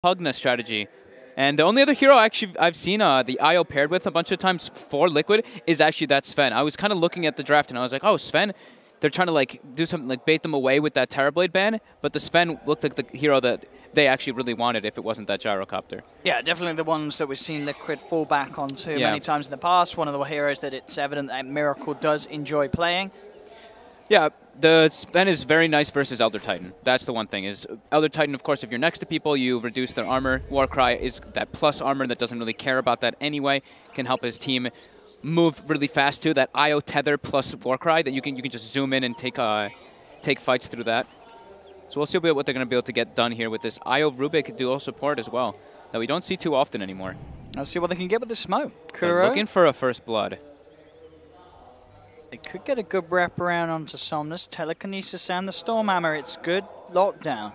Pugna strategy. And the only other hero actually I've seen the IO paired with a bunch of times for Liquid is actually that Sven. I was kind of looking at the draft and I was like, oh, Sven, they're trying to like do something like bait them away with that Terrorblade ban, but the Sven looked like the hero that they actually really wanted if it wasn't that gyrocopter. Yeah, definitely the ones that we've seen Liquid fall back onto many times in the past. One of the heroes that it's evident that Miracle does enjoy playing. Yeah, the Sven is very nice versus Elder Titan. That's the one thing, is Elder Titan, of course, if you're next to people, you reduce their armor. Warcry is that plus armor that doesn't really care about that anyway, can help his team move really fast too. That IO tether plus Warcry that you can just zoom in and take fights through that. So we'll see what they're going to be able to get done here with this IO Rubik dual support as well, that we don't see too often anymore. Let's see what they can get with the smoke. They're looking for a first blood. They could get a good wraparound onto Somnus, Telekinesis and the Stormhammer. It's good lockdown.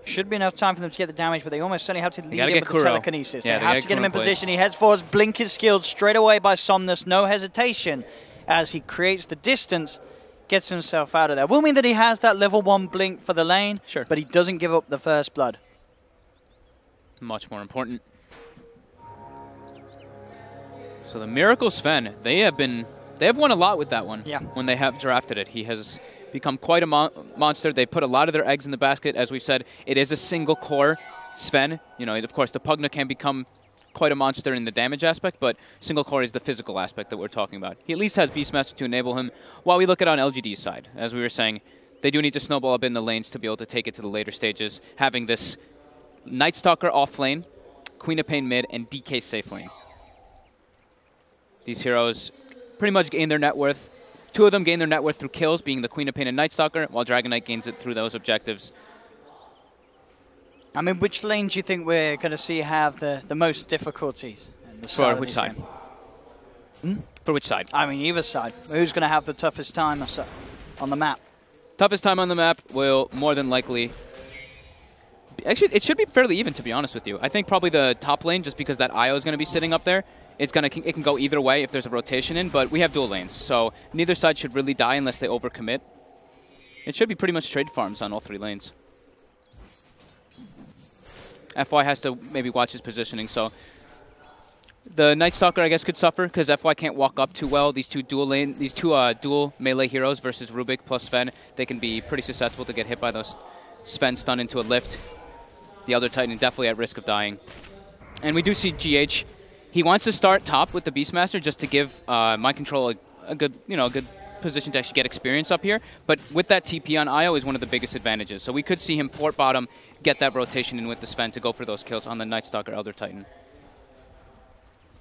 Should be enough time for them to get the damage, but they almost certainly have to lead in with the Telekinesis. Yeah, they have to get him in position. He heads forwards. Blink is skilled straight away by Somnus. No hesitation as he creates the distance, gets himself out of there. Will mean that he has that level 1 blink for the lane, but he doesn't give up the first blood. Much more important. So the Miracle Sven, they have won a lot with that one. Yeah. When they have drafted it, he has become quite a monster. They put a lot of their eggs in the basket. As we said, it is a single core Sven. You know, of course, the Pugna can become quite a monster in the damage aspect, but single core is the physical aspect that we're talking about. He at least has Beastmaster to enable him. While we look at on LGD's side, as we were saying, they do need to snowball up in the lanes to be able to take it to the later stages, having this Night Stalker off lane, Queen of Pain mid, and DK safe lane. These heroes pretty much gain their net worth. Two of them gain their net worth through kills, being the Queen of Pain and Night Stalker, while Dragon Knight gains it through those objectives. I mean, which lane do you think we're going to see have the most difficulties? For which side? For which side? I mean, either side. Who's going to have the toughest time on the map? Toughest time on the map will more than likely... Actually, it should be fairly even, to be honest with you. I think probably the top lane, just because that IO is going to be sitting up there. It can go either way if there's a rotation in, but we have dual lanes, so neither side should really die unless they overcommit. It should be pretty much trade farms on all three lanes. FY has to maybe watch his positioning, so the Night Stalker, I guess, could suffer because FY can't walk up too well. These two dual melee heroes versus Rubik plus Sven, they can be pretty susceptible to get hit by those Sven stun into a lift. The Elder Titan is definitely at risk of dying. And we do see GH. He wants to start top with the Beastmaster just to give Mind Control a good position to actually get experience up here. But with that TP on IO is one of the biggest advantages. So we could see him port bottom, get that rotation in with the Sven to go for those kills on the Night Stalker Elder Titan.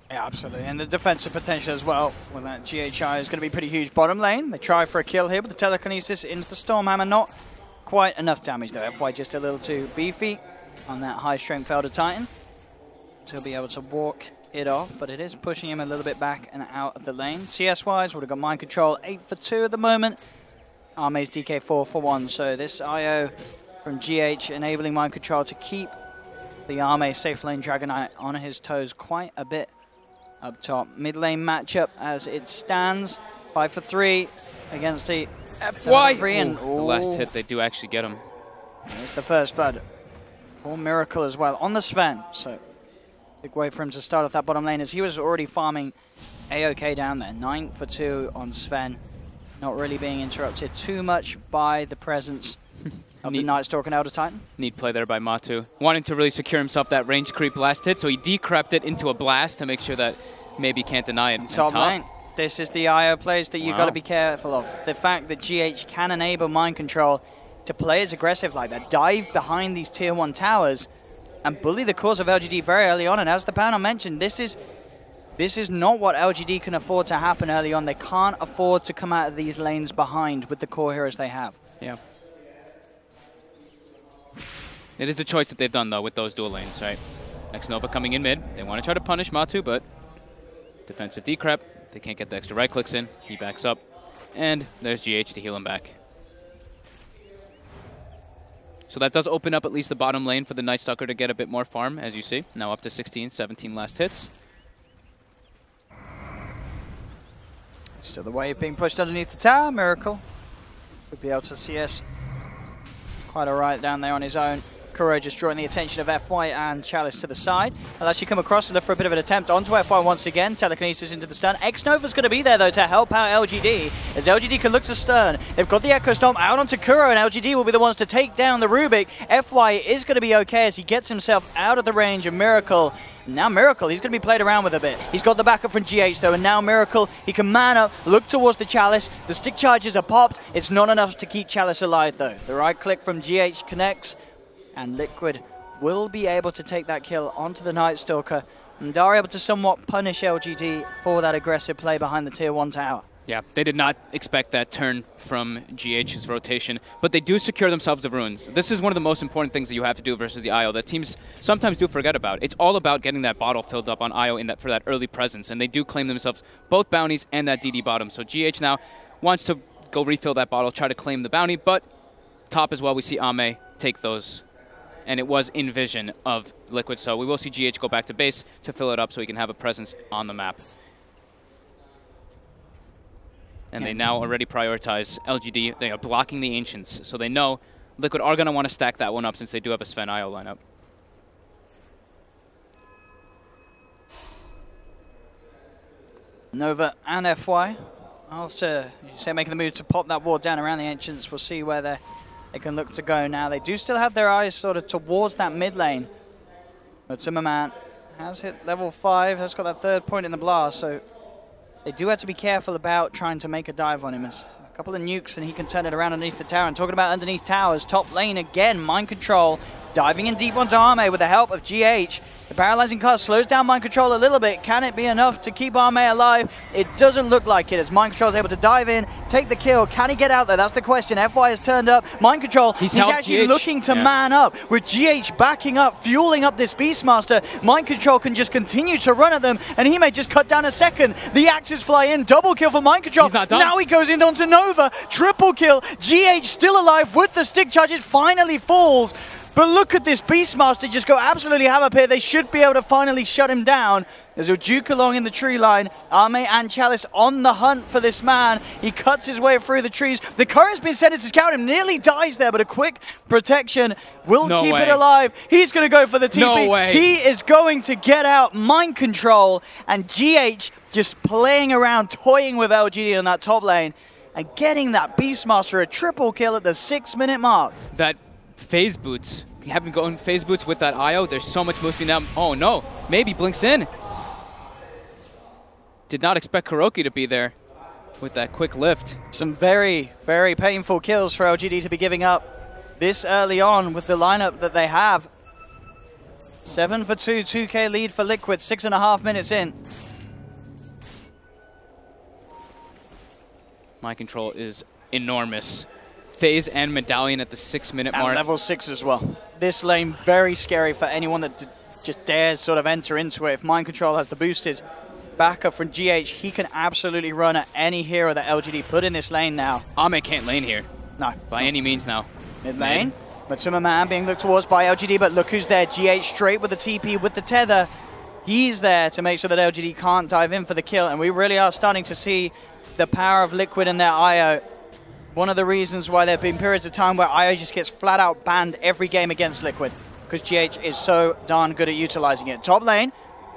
Yeah, absolutely. And the defensive potential as well, when that GHI is going to be pretty huge bottom lane. They try for a kill here with the Telekinesis into the Stormhammer. Not quite enough damage though. FY just a little too beefy on that high strength Elder Titan. So he'll be able to walk it off, but it is pushing him a little bit back and out of the lane. CS-wise, would have got Mind Control 8 for 2 at the moment. Arme's DK 4 for 1, so this IO from GH enabling Mind Control to keep the Arme safe lane Dragon Knight on his toes quite a bit up top. Mid lane matchup as it stands, 5 for 3 against the FY. And the last hit, they do actually get him. It's the first blood. Or Miracle as well on the Sven, so big way for him to start off that bottom lane as he was already farming A-OK down there. 9 for 2 on Sven. Not really being interrupted too much by the presence of the Night Stalker and Elder Titan. Neat play there by Matu. Wanting to really secure himself that range creep last hit, so he decrept it into a blast to make sure that maybe can't deny it. Top lane. This is the IO plays that you've got to be careful of. The fact that GH can enable Mind Control to play as aggressive like that, dive behind these tier 1 towers, and bully the cause of LGD very early on. And as the panel mentioned, this is not what LGD can afford to happen early on. They can't afford to come out of these lanes behind with the core heroes they have. Yeah. It is the choice that they've done, though, with those dual lanes, right? Next Nova coming in mid. They want to try to punish Matu, but defensive decrep. They can't get the extra right clicks in. He backs up. And there's GH to heal him back. So that does open up at least the bottom lane for the Night Stalker to get a bit more farm, as you see. Now up to 16, 17 last hits. Still the wave being pushed underneath the tower. Miracle would be able to CS quite all right down there on his own. Kuro just drawing the attention of FY and Chalice to the side. They'll actually come across and look for a bit of an attempt onto FY once again. Telekinesis into the stun. X-Nova's going to be there, though, to help out LGD, as LGD can look to stun. They've got the Echo Stomp out onto Kuro, and LGD will be the ones to take down the Rubik. FY is going to be okay as he gets himself out of the range of Miracle. Now Miracle, he's going to be played around with a bit. He's got the backup from GH, though, and now Miracle, he can man up, look towards the Chalice. The stick charges are popped. It's not enough to keep Chalice alive, though. The right click from GH connects, and Liquid will be able to take that kill onto the Night Stalker, and are able to somewhat punish LGD for that aggressive play behind the Tier 1 tower. Yeah, they did not expect that turn from GH's rotation, but they do secure themselves the runes. This is one of the most important things that you have to do versus the IO that teams sometimes do forget about. It's all about getting that bottle filled up on IO for that early presence, and they do claim themselves both bounties and that DD bottom. So GH now wants to go refill that bottle, try to claim the bounty, but top as well, we see Ame take those. And it was in vision of Liquid, so we will see GH go back to base to fill it up so he can have a presence on the map. And they now already prioritize LGD. They are blocking the Ancients, so they know Liquid are going to want to stack that one up since they do have a Sven IO lineup. Nova and FY, after you say making the move to pop that ward down around the Ancients, we'll see where they can look to go now. They do still have their eyes sort of towards that mid lane. But Zimmerman has hit level 5, has got that third point in the blast, so they do have to be careful about trying to make a dive on him. As a couple of nukes and he can turn it around underneath the tower. And talking about underneath towers, top lane again, Mind Control, diving in deep onto Ame with the help of GH. The paralyzing cast slows down Mind Control a little bit. Can it be enough to keep Ame alive? It doesn't look like it, as Mind Control is able to dive in, take the kill. Can he get out there? That's the question. FY has turned up. Mind Control, he's actually looking to man up. With GH backing up, fueling up this Beastmaster, Mind Control can just continue to run at them, and he may just cut down a second. The axes fly in. Double kill for Mind Control. He's not done. Now he goes in onto Nova. Triple kill. GH still alive with the stick charge. It finally falls. But look at this Beastmaster just go absolutely ham up here. They should be able to finally shut him down. As he'll juke along in the tree line. Ame and Chalice on the hunt for this man. He cuts his way through the trees. The Courier's been sent to scout him. Nearly dies there, but a quick protection will keep it alive. He's going to go for the TP. No way. He is going to get out Mind Control. And GH just playing around, toying with LGD on that top lane. And getting that Beastmaster a triple kill at the 6-minute mark. That phase boots, having gone phase boots with that IO, there's so much movement now. Oh no, maybe blinks in. Did not expect Kuroki to be there with that quick lift. Some very, very painful kills for LGD to be giving up this early on with the lineup that they have. 7 for 2, 2K lead for Liquid, 6.5 minutes in. Mind Control is enormous. Phase and Medallion at the 6-minute mark. Level 6 as well. This lane very scary for anyone that just dares sort of enter into it. If Mind Control has the boosted backup from GH, he can absolutely run at any hero that LGD put in this lane now. Ame can't lane here. No. By any means now. Mid lane. Matsuma Man being looked towards by LGD, but look who's there. GH straight with the TP, with the tether. He's there to make sure that LGD can't dive in for the kill, and we really are starting to see the power of Liquid in their IO. One of the reasons why there have been periods of time where IO just gets flat out banned every game against Liquid, because GH is so darn good at utilizing it. Top lane,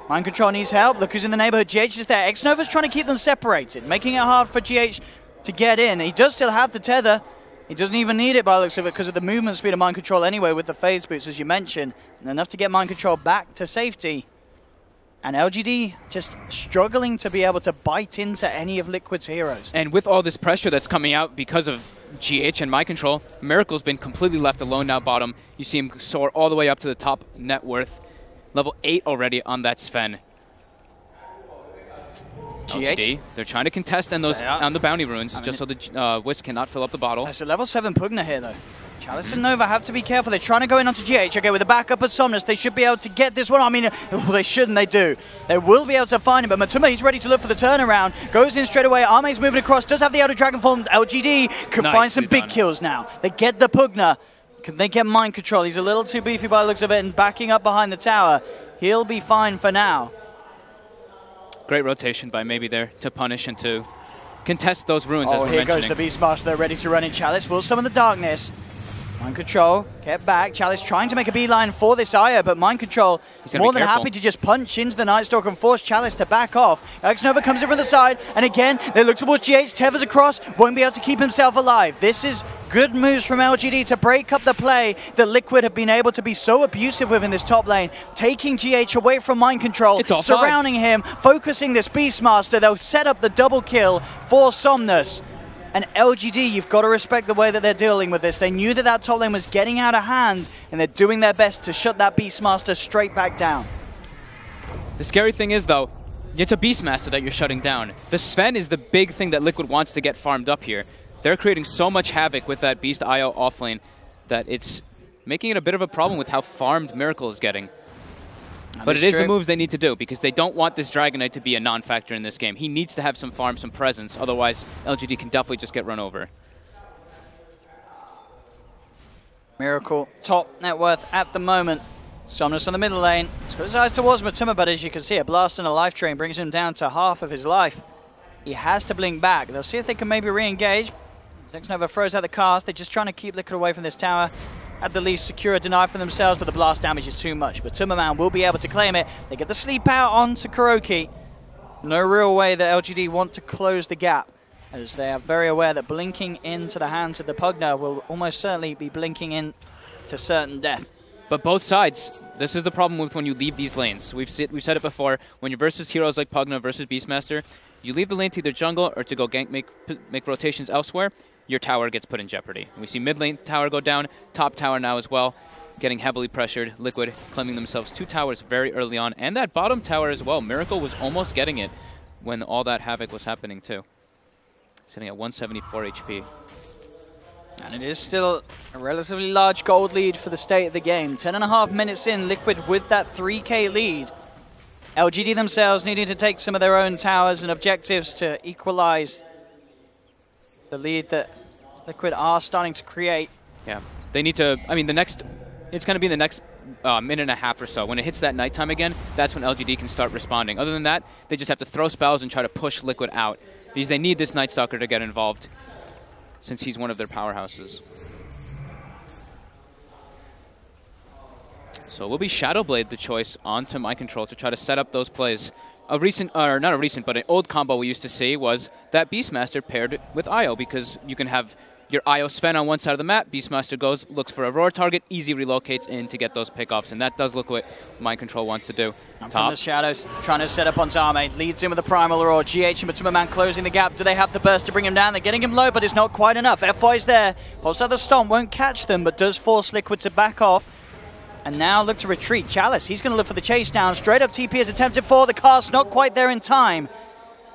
Mind Control needs help. Look who's in the neighborhood. GH is there. X-Nova's trying to keep them separated, making it hard for GH to get in. He does still have the tether. He doesn't even need it by the looks of it because of the movement speed of Mind Control anyway with the phase boots, as you mentioned. And enough to get Mind Control back to safety. And LGD just struggling to be able to bite into any of Liquid's heroes. And with all this pressure that's coming out because of GH and Mind Control, Miracle's been completely left alone now bottom. You see him soar all the way up to the top net worth. Level 8 already on that Sven. LGD, they're trying to contest on those on the bounty runes, just so the Wisp cannot fill up the bottle. That's a level 7 Pugna here, though. Chalice and Nova have to be careful. They're trying to go in onto GH. Okay, with the backup of Somnus, they should be able to get this one. I mean, they shouldn't, they do. They will be able to find him, but Matuma, he's ready to look for the turnaround. Goes in straight away. Ame's moving across, does have the Elder Dragon form. LGD can find some big kills now. They get the Pugna. Can they get Mind Control? He's a little too beefy by the looks of it, and backing up behind the tower. He'll be fine for now. Great rotation by maybe there to punish and to contest those runes, as we're mentioning. mentioning. Here goes the Beastmaster. They're ready to run in Chalice. Will summon the darkness. Mind Control, get back. Chalice trying to make a beeline for this IO, but Mind Control more than happy to just punch into the Night Stalker and force Chalice to back off. Nova comes in from the side, and again, they look towards GH. Tevers across, won't be able to keep himself alive. This is good moves from LGD to break up the play that Liquid have been able to be so abusive with in this top lane, taking GH away from Mind Control, surrounding him, focusing this Beastmaster. They'll set up the double kill for Somnus. And LGD, you've got to respect the way that they're dealing with this. They knew that that top lane was getting out of hand, and they're doing their best to shut that Beastmaster straight back down. The scary thing is, though, it's a Beastmaster that you're shutting down. The Sven is the big thing that Liquid wants to get farmed up here. They're creating so much havoc with that Beast IO offlane that it's making it a bit of a problem with how farmed Miracle is getting. But it is the moves they need to do, because they don't want this Dragon Knight to be a non-factor in this game. He needs to have some farm, some presence, otherwise LGD can definitely just get run over. Miracle, top net worth at the moment. Somnus on the middle lane. He's got his eyes towards Matuma, but as you can see, a blast and a life drain brings him down to half of his life. He has to blink back. They'll see if they can maybe re-engage. Nova throws out the cast. They're just trying to keep Liquid away from this tower. At the least, secure a deny for themselves, but the blast damage is too much. But Timmerman will be able to claim it. They get the sleep out onto Kuroki. No real way that LGD want to close the gap, as they are very aware that blinking into the hands of the Pugner will almost certainly be blinking in to certain death. But both sides, this is the problem with when you leave these lanes. We've said it before, when you're versus heroes like Pugna versus Beastmaster, you leave the lane to either jungle or to go gank, make rotations elsewhere, your tower gets put in jeopardy. We see mid lane tower go down, top tower now as well, getting heavily pressured. Liquid claiming themselves 2 towers very early on, and that bottom tower as well. Miracle was almost getting it when all that havoc was happening too. Sitting at 174 HP. And it is still a relatively large gold lead for the state of the game. 10.5 minutes in, Liquid with that 3k lead. LGD themselves needing to take some of their own towers and objectives to equalize the lead that Liquid are starting to create. Yeah, they need to, I mean, it's going to be the next minute and a half or so. When it hits that nighttime again, that's when LGD can start responding. Other than that, they just have to throw spells and try to push Liquid out, because they need this Night Stalker to get involved, since he's one of their powerhouses. So it will be Shadowblade the choice onto Mind Control to try to set up those plays. A recent, or not a recent, but an old combo we used to see was that Beastmaster paired with IO, because you can have your IO Sven on one side of the map, Beastmaster goes, looks for a roar target, easy relocates in to get those pickoffs, and that does look what Mind Control wants to do. From the shadows, trying to set up on Zame, leads in with the Primal Roar, GH and Matuma closing the gap. Do they have the burst to bring him down? They're getting him low, but it's not quite enough. FY's there, pops out the stomp, won't catch them, but does force Liquid to back off. And now look to retreat. Chalice, he's going to look for the chase down. Straight up TP is attempted for. The cast not quite there in time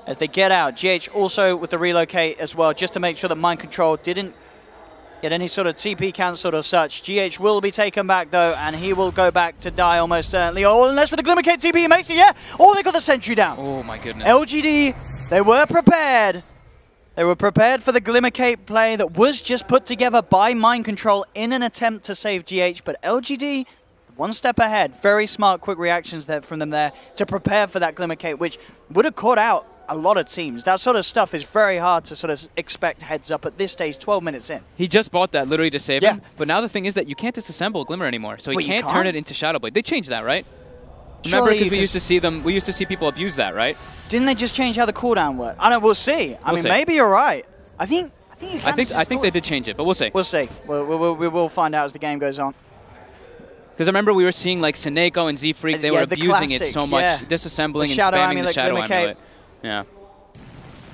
as they get out. GH also with the relocate as well, just to make sure that Mind Control didn't get any sort of TP cancelled or such. GH will be taken back though, and he will go back to die almost certainly. Oh, unless with the Glimmer Cape TP he makes it, yeah! Oh, they got the sentry down. Oh my goodness. LGD, they were prepared. They were prepared for the Glimmer Cape play that was just put together by Mind Control in an attempt to save GH, but LGD, one step ahead. Very smart, quick reactions there from them there to prepare for that Glimmer Cape, which would have caught out a lot of teams. That sort of stuff is very hard to sort of expect heads up at this stage, 12 minutes in. He just bought that literally to save him, but now the thing is that you can't disassemble Glimmer anymore, so he can't turn it into Shadowblade. They changed that, right? Remember, because we used to see people abuse that, right? Didn't they just change how the cooldown worked? I don't know, we'll see. I mean, maybe you're right. I think you can. I think they did change it, but we'll see. We'll see. We will find out as the game goes on. Because I remember we were seeing like Seneko and Z-Freak, they were abusing it so much, disassembling and spamming the Shadow Amulet. Yeah.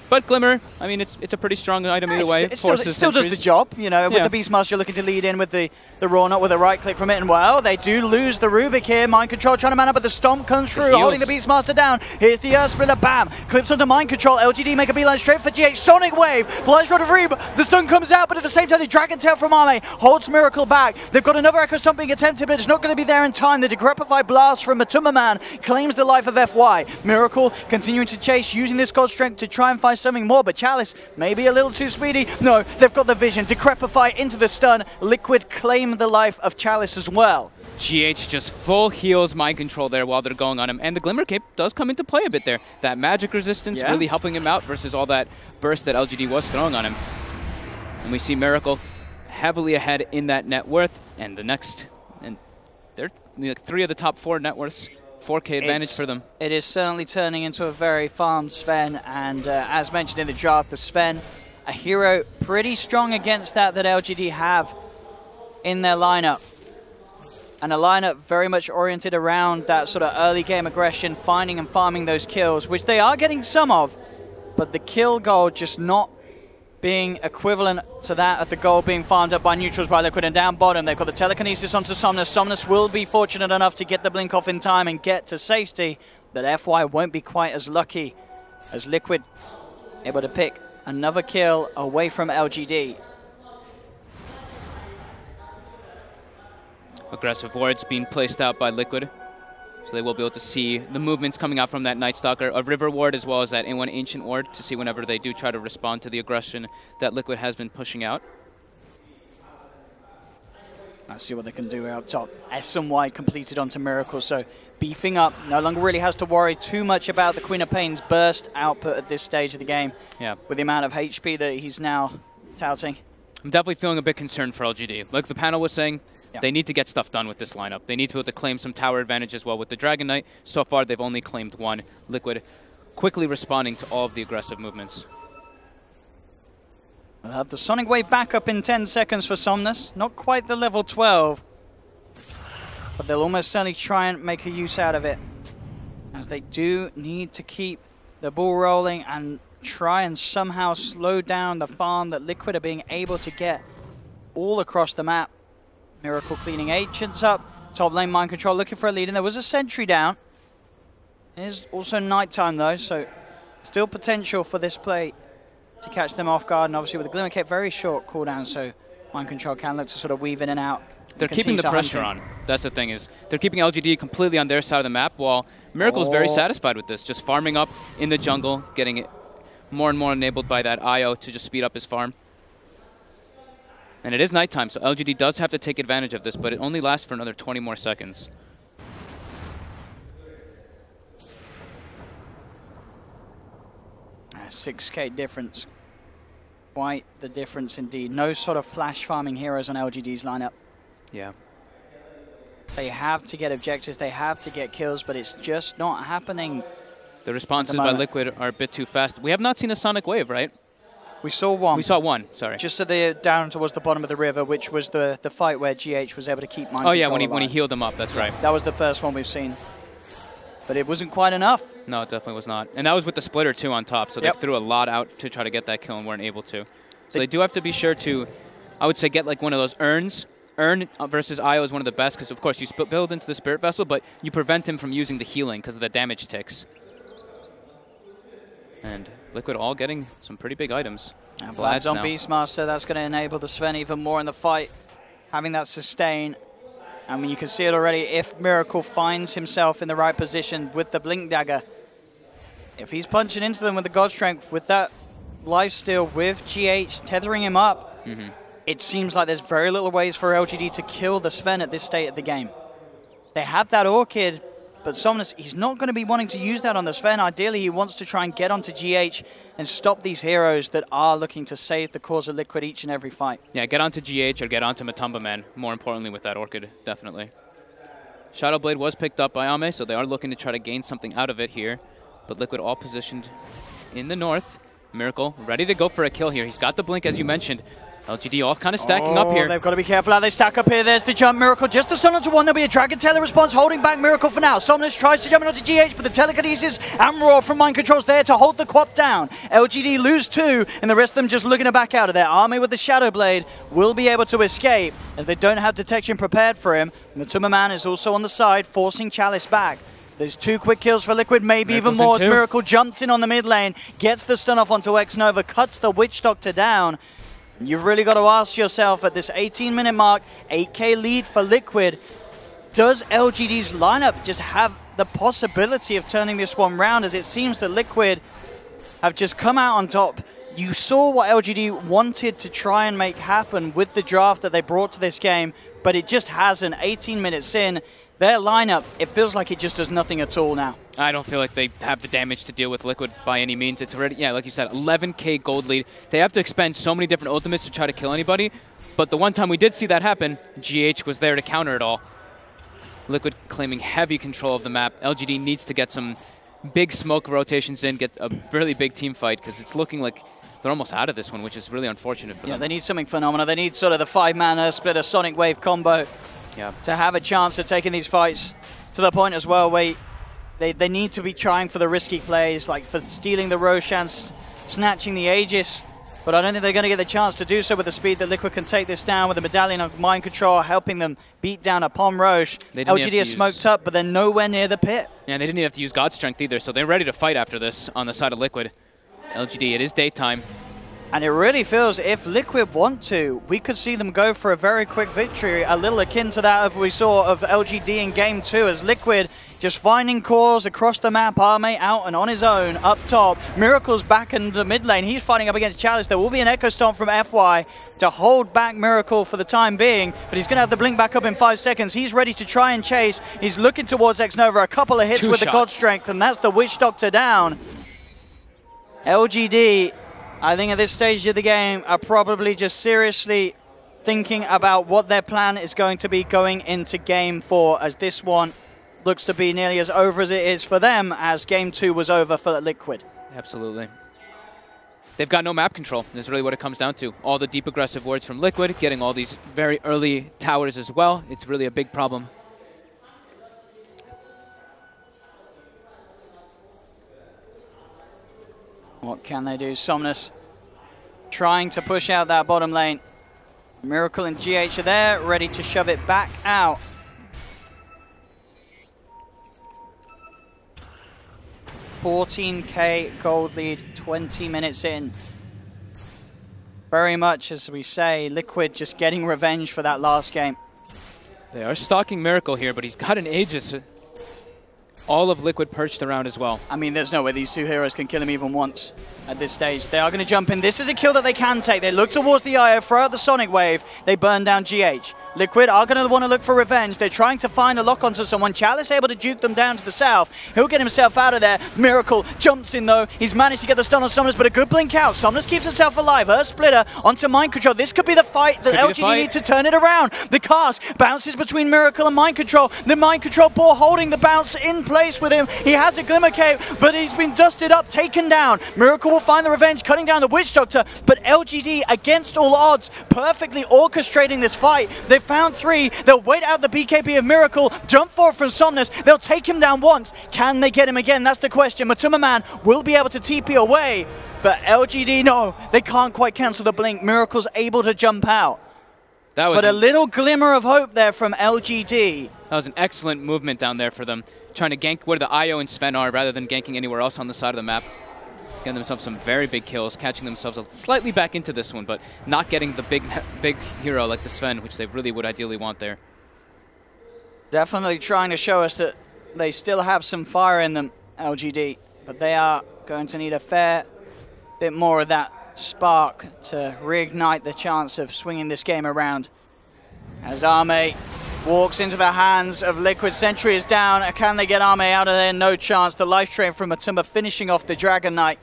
But Glimmer, I mean, it's a pretty strong item either way. It still does the job, you know, with the Beastmaster looking to lead in with the Raw, not with a right click from it. And well, they do lose the Rubik here. Mind Control trying to man up, but the Stomp comes through, holding the Beastmaster down. Here's the Earth Splitter, bam! Clips onto Mind Control. LGD make a beeline straight for GH. Sonic Wave, flies Rod of Reeb. The stun comes out, but at the same time, the Dragon Tail from Arme holds Miracle back. They've got another Echo Stomp being attempted, but it's not going to be there in time. The Decrepify Blast from Matuma claims the life of FY. Miracle continuing to chase, using this God Strength to try and find something more, but Chalice maybe a little too speedy. No, they've got the vision. Decrepify into the stun. Liquid claim the life of Chalice as well. GH just full heals Mind Control there while they're going on him. And the Glimmer Cape does come into play a bit there. That magic resistance really helping him out versus all that burst that LGD was throwing on him. And we see Miracle heavily ahead in that net worth, and the next, and they're 3 of the top 4 net worths. 4K advantage for them. It is certainly turning into a very farmed Sven, and as mentioned in the draft, the Sven, a hero pretty strong against that LGD have in their lineup. And a lineup very much oriented around that sort of early game aggression, finding and farming those kills, which they are getting some of, but the kill goal just not being equivalent to that of the goal being farmed up by neutrals by Liquid. And down bottom, they've got the telekinesis onto Somnus. Somnus will be fortunate enough to get the blink off in time and get to safety, but FY won't be quite as lucky as Liquid, able to pick another kill away from LGD. Aggressive wards being placed out by Liquid, so they will be able to see the movements coming out from that Night Stalker, a River ward as well as that A1 Ancient ward, to see whenever they do try to respond to the aggression that Liquid has been pushing out. Let's see what they can do up top. SY completed onto Miracle, so beefing up, no longer really has to worry too much about the Queen of Pain's burst output at this stage of the game. Yeah. With the amount of HP that he's now touting. I'm definitely feeling a bit concerned for LGD. Like the panel was saying, they need to get stuff done with this lineup. They need to be able to claim some tower advantage as well with the Dragon Knight. So far, they've only claimed 1. Liquid quickly responding to all of the aggressive movements. We'll have the Sonic Wave back up in 10 seconds for Somnus. Not quite the level 12, but they'll almost certainly try and make a use out of it, as they do need to keep the ball rolling and try and somehow slow down the farm that Liquid are being able to get all across the map. Miracle cleaning Ancients up. Top lane Mind Control looking for a lead, and there was a sentry down. It is also nighttime though, so still potential for this play to catch them off guard. And obviously with the Glimmer Cape, very short cooldown, so Mind Control can look to sort of weave in and out. They're keeping the pressure on. That's the thing, is they're keeping LGD completely on their side of the map, while Miracle's very satisfied with this, just farming up in the jungle, getting it more and more enabled by that IO to just speed up his farm. And it is nighttime, so LGD does have to take advantage of this, but it only lasts for another 20 more seconds. A 6K difference. Quite the difference indeed. No sort of flash farming heroes on LGD's lineup. Yeah. They have to get objectives, they have to get kills, but it's just not happening. The responses by Liquid are a bit too fast. We have not seen a Sonic Wave, right? We saw one. We saw one, sorry. Just at the down towards the bottom of the river, which was the fight where GH was able to keep Mind Control. Oh yeah, when he healed him up, that's right. That was the first one we've seen. But it wasn't quite enough. No, it definitely was not. And that was with the splitter too on top, so they threw a lot out to try to get that kill and weren't able to. So they do have to be sure to, I would say, get like one of those urns. Urn versus IO is one of the best because, of course, you build into the Spirit Vessel, but you prevent him from using the healing because of the damage ticks. And Liquid all getting some pretty big items. And Vlad's on Beastmaster, that's going to enable the Sven even more in the fight, having that sustain. I mean, you can see it already. If Miracle finds himself in the right position with the Blink Dagger, if he's punching into them with the God Strength, with that lifesteal, with GH tethering him up, it seems like there's very little ways for LGD to kill the Sven at this state of the game. They have that Orchid, but Somnus, he's not going to be wanting to use that on the Sven. Ideally, he wants to try and get onto GH and stop these heroes that are looking to save the cause of Liquid each and every fight. Yeah, get onto GH or get onto Matumba Man, more importantly with that Orchid, definitely. Shadow Blade was picked up by Ame, so they are looking to try to gain something out of it here. But Liquid all positioned in the north. Miracle ready to go for a kill here. He's got the blink, as you mentioned. LGD all kind of stacking up here. They've got to be careful how they stack up here. There's the jump. Miracle just the stun onto one. There'll be a Dragon Tailor response holding back Miracle for now. Somnus tries to jump in onto GH, but the telekinesis and Roar from Mind Control's there to hold the Quap down. LGD lose 2, and the rest of them just looking to back out of there. Army with the Shadow Blade will be able to escape as they don't have detection prepared for him. Matumba Man is also on the side, forcing Chalice back. There's 2 quick kills for Liquid, maybe even more as Miracle jumps in on the mid lane, gets the stun off onto X-Nova, cuts the Witch Doctor down. You've really got to ask yourself at this 18-minute mark, 8K lead for Liquid, does LGD's lineup just have the possibility of turning this one round, as it seems that Liquid have just come out on top. You saw what LGD wanted to try and make happen with the draft that they brought to this game, but it just hasn't. 18 minutes in, their lineup, it feels like it just does nothing at all now. I don't feel like they have the damage to deal with Liquid by any means. It's already, yeah, like you said, 11K gold lead. They have to expend so many different ultimates to try to kill anybody, But the one time we did see that happen, GH was there to counter it all. Liquid claiming heavy control of the map. LGD needs to get some big smoke rotations in, get a really big team fight, because it's looking like they're almost out of this one, which is really unfortunate for them. Yeah, they need something phenomenal. They need sort of the 5-mana splitter Sonic Wave combo to have a chance of taking these fights to the point as well where they need to be trying for the risky plays, like for stealing the Roshan, snatching the Aegis. But I don't think they're going to get the chance to do so with the speed that Liquid can take this down with the Medallion of Mind Control, helping them beat down upon Roche. LGD is smoked up, but they're nowhere near the pit. Yeah, they didn't even have to use God Strength either, so they're ready to fight after this on the side of Liquid. LGD, it is daytime. And it really feels, if Liquid want to, we could see them go for a very quick victory, a little akin to that of we saw of LGD in Game 2, as Liquid just finding cores across the map, Arme out and on his own, up top. Miracle's back in the mid lane, he's fighting up against Chalice. There will be an Echo Stomp from FY to hold back Miracle for the time being, but he's going to have the blink back up in 5 seconds. He's ready to try and chase. He's looking towards X-Nova, a couple of hits with the God Strength, and that's the Witch Doctor down. LGD, I think at this stage of the game, are probably just seriously thinking about what their plan is going to be going into Game 4, as this one looks to be nearly as over as it is for them as Game 2 was over for Liquid. Absolutely. They've got no map control. That's really what it comes down to. All the deep aggressive wards from Liquid, getting all these very early towers as well. It's really a big problem. What can they do? Somnus trying to push out that bottom lane. Miracle and GH are there, ready to shove it back out. $14K gold lead, 20 minutes in. Very much, as we say, Liquid just getting revenge for that last game. They are stalking Miracle here, but he's got an Aegis. All of Liquid perched around as well. I mean, there's no way these two heroes can kill him even once at this stage. They are going to jump in. This is a kill that they can take. They look towards the IO, throw out the Sonic Wave. They burn down GH. Liquid are going to want to look for revenge. They're trying to find a lock onto someone. Chalice able to juke them down to the south. He'll get himself out of there. Miracle jumps in though. He's managed to get the stun on Somnus, but a good blink out. Somnus keeps himself alive. Her splitter onto Mind Control. This could be the fight that LGD need to turn it around. The cast bounces between Miracle and Mind Control. The Mind Control ball holding the bounce in place with him. He has a Glimmer Cape, but he's been dusted up, taken down. Miracle will find the revenge, cutting down the Witch Doctor, but LGD, against all odds, perfectly orchestrating this fight. They found 3. They'll wait out the BKB of Miracle, jump forward from Somnus. They'll take him down once. Can they get him again? That's the question. Matuma Man will be able to TP away, but LGD, no, they can't quite cancel the blink. Miracle's able to jump out. That was a little glimmer of hope there from LGD. That was an excellent movement down there for them. Trying to gank where the IO and Sven are rather than ganking anywhere else on the side of the map. Getting themselves some very big kills, catching themselves slightly back into this one, but not getting the big hero like the Sven, which they really would ideally want there. Definitely trying to show us that they still have some fire in them, LGD, but they are going to need a fair bit more of that spark to reignite the chance of swinging this game around. As Arme walks into the hands of Liquid, Sentry is down. Can they get Arme out of there? No chance. The life train from Matuma finishing off the Dragon Knight.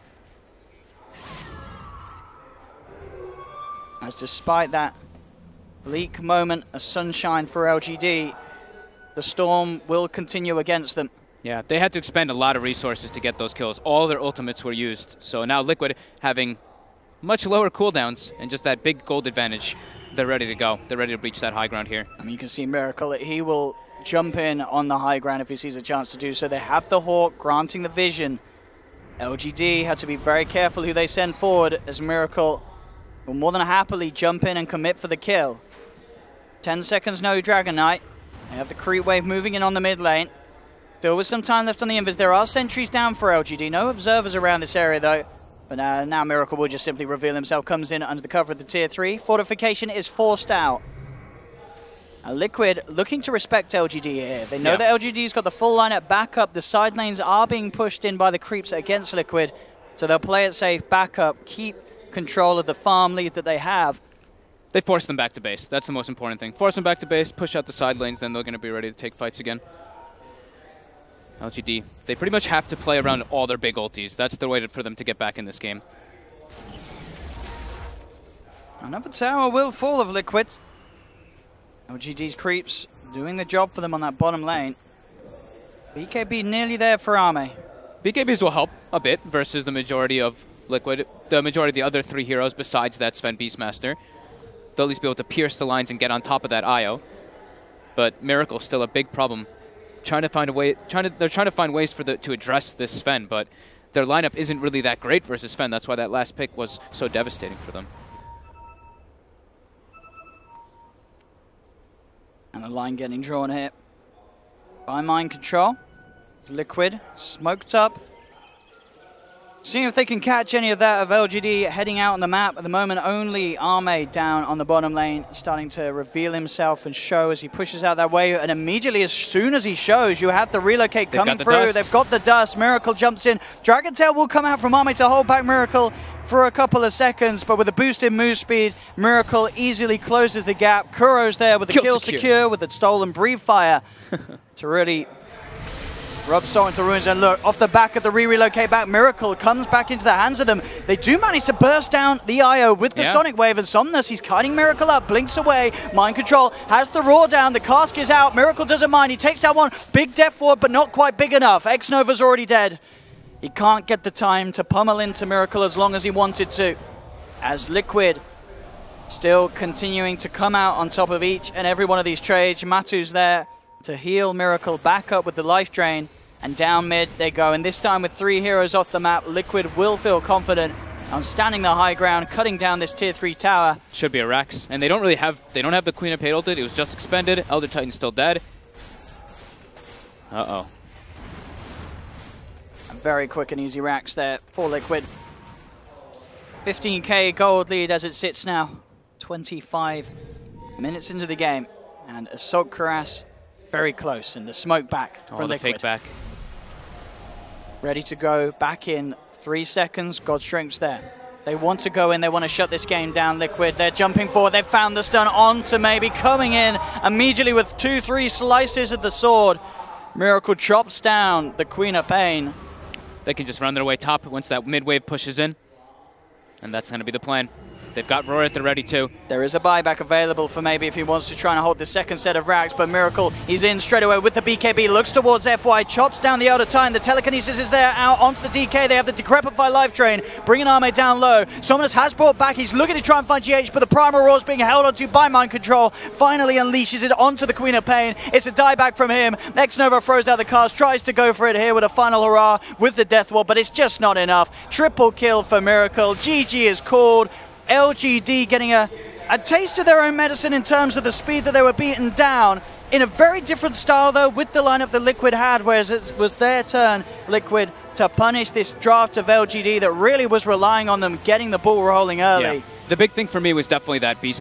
As despite that bleak moment of sunshine for LGD, the storm will continue against them. Yeah, they had to expend a lot of resources to get those kills. All their ultimates were used. So now Liquid having much lower cooldowns and just that big gold advantage. They're ready to go. They're ready to reach that high ground here. I mean, you can see Miracle. He will jump in on the high ground if he sees a chance to do so. They have the Hawk granting the vision. LGD had to be very careful who they send forward, as Miracle will more than happily jump in and commit for the kill. 10 seconds, no Dragon Knight. They have the creep wave moving in on the mid lane. Still with some time left on the invis. There are sentries down for LGD. No observers around this area though. But now Miracle will just simply reveal himself, comes in under the cover of the tier 3. Fortification is forced out. Liquid looking to respect LGD here. They know that LGD's got the full lineup back up. The side lanes are being pushed in by the creeps against Liquid. So they'll play it safe, back up, keep control of the farm lead that they have. They force them back to base. That's the most important thing. Force them back to base, push out the side lanes, then they're going to be ready to take fights again. LGD, they pretty much have to play around all their big ultis. That's the way for them to get back in this game. Another tower will fall of Liquid. LGD's creeps doing the job for them on that bottom lane. BKB nearly there for Arme. BKBs will help a bit versus the majority of Liquid. The majority of the other 3 heroes besides that Sven Beastmaster. They'll at least be able to pierce the lines and get on top of that IO. But Miracle's still a big problem. Trying to find a way. They're trying to find ways to address this Sven, but their lineup isn't really that great versus Sven. That's why that last pick was so devastating for them. And the line getting drawn here by Mind Control. It's Liquid smoked up. Seeing if they can catch any of that of LGD heading out on the map. At the moment, only Arme down on the bottom lane, starting to reveal himself and show as he pushes out that way. And immediately, as soon as he shows, you have the relocate coming through. They've got the dust. Miracle jumps in. Dragon Tail will come out from Arme to hold back Miracle for a couple of seconds. But with a boost in move speed, Miracle easily closes the gap. Kuro's there with the kill secure with the stolen Breathe Fire to really rub salt into the ruins. And look, off the back of the relocate back, Miracle comes back into the hands of them. They do manage to burst down the IO with the Sonic Wave, and Somnus, he's kiting Miracle up, blinks away. Mind Control has the Roar down, the cask is out. Miracle doesn't mind, he takes down one. Big death ward, but not quite big enough. X-Nova's already dead. He can't get the time to pummel into Miracle as long as he wanted to. As Liquid still continuing to come out on top of each and every one of these trades. Matu's there to heal Miracle back up with the life drain, and down mid they go. And this time with 3 heroes off the map, Liquid will feel confident on standing the high ground, cutting down this tier 3 tower. Should be a Rax, and they don't have the Queen of Pate ulted. It was just expended. Elder Titan's still dead. Uh-oh. A very quick and easy Rax there for Liquid. 15k gold lead as it sits now. 25 minutes into the game, and Assault Cuirass very close, and the smoke back for Liquid. The fake back. Ready to go back in 3 seconds. God Strength's there. They want to go in. They want to shut this game down, Liquid. They're jumping forward. They've found the stun onto maybe coming in immediately with 2-3 slices of the sword. Miracle chops down the Queen of Pain. They can just run their way top once that mid wave pushes in, and that's going to be the plan. They've got Roar at the ready too. There is a buyback available for maybe if he wants to try and hold the second set of racks, but Miracle, he's in straight away with the BKB, looks towards FY, chops down the Elder Titan, the Telekinesis is there, out onto the DK, they have the Decrepify Life Drain, bringing Arme down low. Somnus has brought back, he's looking to try and find GH, but the Primal Roar is being held onto by Mind Control, finally unleashes it onto the Queen of Pain. It's a dieback from him. X-Nova throws out the cast, tries to go for it here with a final hurrah with the Death Wall, but it's just not enough. Triple kill for Miracle, GG is called. LGD getting a taste of their own medicine in terms of the speed that they were beaten down. In a very different style, though, with the lineup that Liquid had, whereas it was their turn, Liquid, to punish this draft of LGD that really was relying on them getting the ball rolling early. Yeah. The big thing for me was definitely that Beast